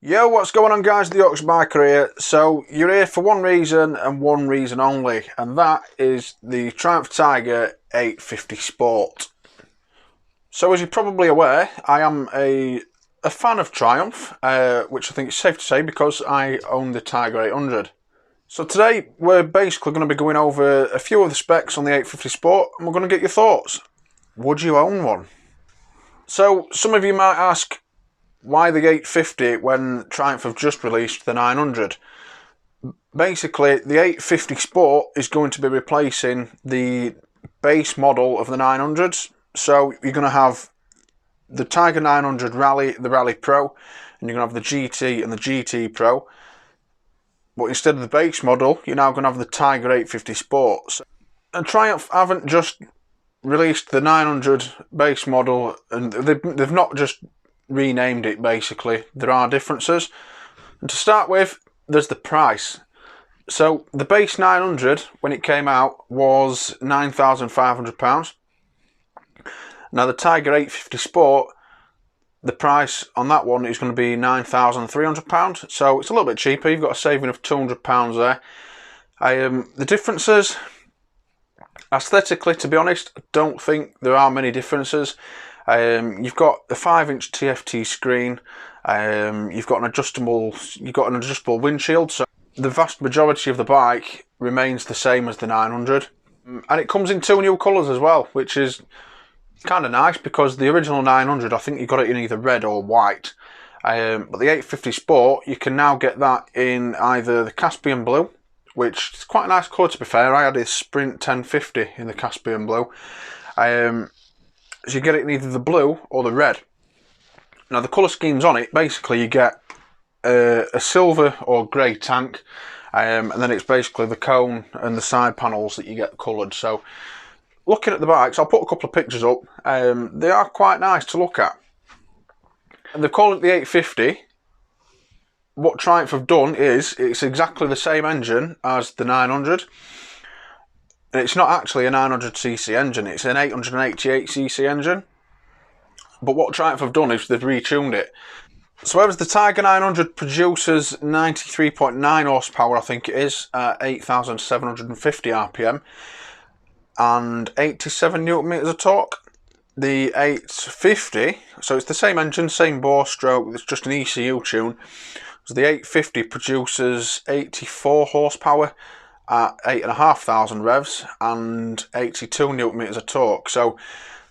Yo, what's going on guys, the Yorkshire Biker here. So you're here for one reason and one reason only, and that is the Triumph Tiger 850 Sport. So as you're probably aware, I am a fan of Triumph, which I think is safe to say because I own the Tiger 800. So today we're basically going to be going over a few of the specs on the 850 Sport, and we're going to get your thoughts. Would you own one? So some of you might ask, why the 850 when Triumph have just released the 900? Basically, the 850 Sport is going to be replacing the base model of the 900s. So you're going to have the Tiger 900 Rally, the Rally Pro, and you're going to have the GT and the GT Pro. But instead of the base model, you're now going to have the Tiger 850 Sports. And Triumph haven't just released the 900 base model, and they've not just renamed it. Basically, there are differences, and to start with, there's the price. So the base 900 when it came out was £9,500. Now the Tiger 850 Sport, the price on that one is going to be £9,300, so it's a little bit cheaper. You've got a saving of £200 there. The differences, aesthetically, to be honest, I don't think there are many differences. You've got a 5-inch TFT screen. You've got an adjustable windshield. So the vast majority of the bike remains the same as the 900, and it comes in two new colours as well, which is kind of nice because the original 900, I think you got it in either red or white. But the 850 Sport, you can now get that in either the Caspian Blue, which is quite a nice colour to be fair. I had a Sprint 1050 in the Caspian Blue. So you get it in either the blue or the red. Now the colour schemes on it, basically you get a silver or grey tank, and then it's basically the cone and the side panels that you get coloured. So looking at the bikes, I'll put a couple of pictures up. They are quite nice to look at. And they've called it the 850. What Triumph have done is, it's exactly the same engine as the 900. And it's not actually a 900cc engine, it's an 888cc engine. But what Triumph have done is they've retuned it. So whereas the Tiger 900 produces 93.9 horsepower, I think it is, at 8,750 RPM, and 87 Newton meters of torque, the 850, so it's the same engine, same bore stroke, it's just an ECU tune. So the 850 produces 84 horsepower at 8,500 revs and 82 Newton meters of torque. So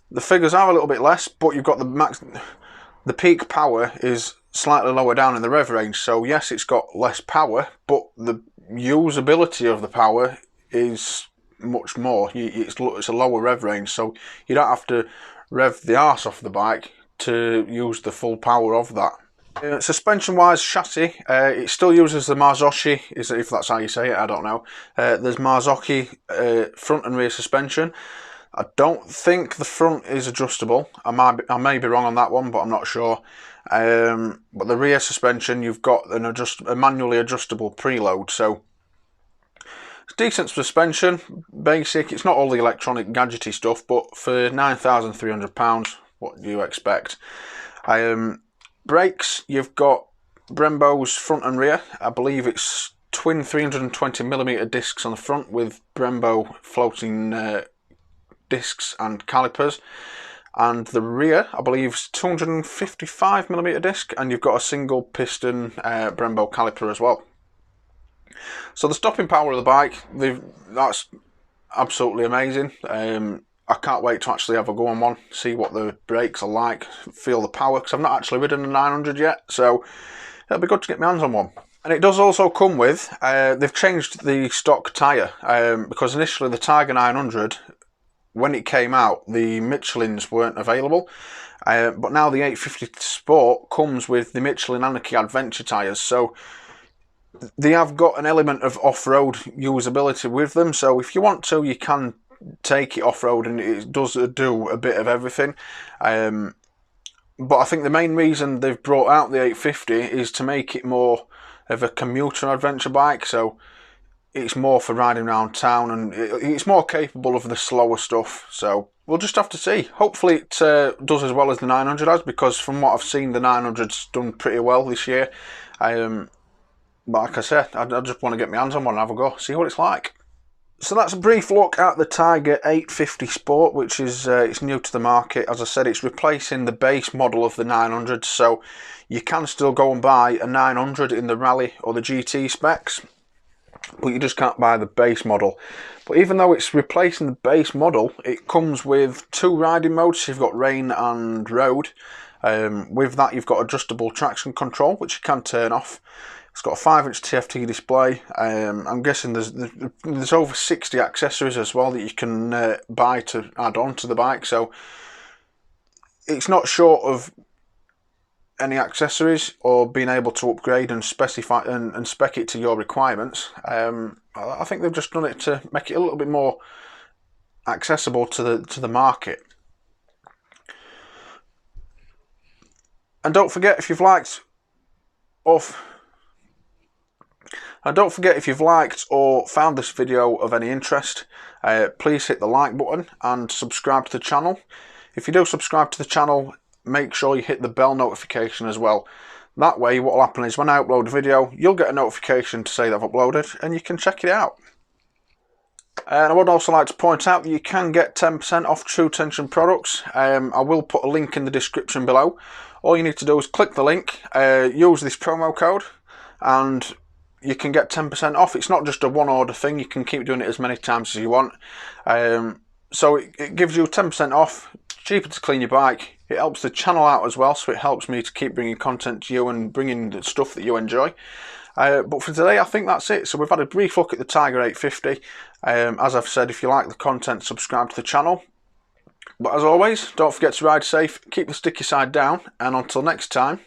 the figures are a little bit less, but you've got the peak power is slightly lower down in the rev range. So yes, it's got less power, but the usability of the power is much more. It's a lower rev range, so you don't have to rev the arse off the bike to use the full power of that. Suspension wise, chassis, it still uses the Marzocchi, if that's how you say it, I don't know. There's Marzocchi front and rear suspension. I don't think the front is adjustable. I may be wrong on that one, but I'm not sure. But the rear suspension, you've got a manually adjustable preload, so it's decent suspension, basic. It's not all the electronic gadgety stuff, but for £9,300, what do you expect? Brakes, you've got Brembo's front and rear. I believe it's twin 320mm discs on the front with Brembo floating discs and calipers. And the rear, I believe, is 255mm disc, and you've got a single piston Brembo caliper as well. So the stopping power of the bike, that's absolutely amazing. I can't wait to actually have a go on one, see what the brakes are like, feel the power, because I've not actually ridden a 900 yet, so it'll be good to get my hands on one. And it does also come with, they've changed the stock tyre, because initially the Tiger 900, when it came out, the Michelins weren't available, but now the 850 Sport comes with the Michelin Anarchy Adventure tyres, so they have got an element of off-road usability with them, so if you want to, you can take it off-road, and it does do a bit of everything. But I think the main reason they've brought out the 850 is to make it more of a commuter adventure bike, so it's more for riding around town, and it's more capable of the slower stuff. So we'll just have to see. Hopefully it does as well as the 900 has, because from what I've seen, the 900's done pretty well this year. But like I said, I just want to get my hands on one and have a go, see what it's like. So that's a brief look at the Tiger 850 Sport, which is it's new to the market. As I said, it's replacing the base model of the 900, so you can still go and buy a 900 in the Rally or the GT specs, but you just can't buy the base model. But even though it's replacing the base model, it comes with 2 riding modes. So you've got rain and road. With that, you've got adjustable traction control, which you can turn off. It's got a 5-inch TFT display. I'm guessing there's over 60 accessories as well that you can buy to add on to the bike. So it's not short of any accessories or being able to upgrade and specify and spec it to your requirements. I think they've just done it to make it a little bit more accessible to the market. And don't forget, if you've liked or found this video of any interest, please hit the like button and subscribe to the channel. If you do subscribe to the channel, make sure you hit the bell notification as well. That way, what will happen is when I upload a video, you'll get a notification to say that I've uploaded and you can check it out. And I would also like to point out that you can get 10% off True Tension products. I will put a link in the description below. All you need to do is click the link, use this promo code, and you can get 10% off. It's not just a one order thing, you can keep doing it as many times as you want. So it gives you 10% off, cheaper to clean your bike. It helps the channel out as well, so it helps me to keep bringing content to you and bringing the stuff that you enjoy. But for today, I think that's it. So we've had a brief look at the Tiger 850. As I've said, if you like the content, subscribe to the channel. But as always, don't forget to ride safe, keep the sticky side down, and until next time,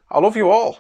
I love you all.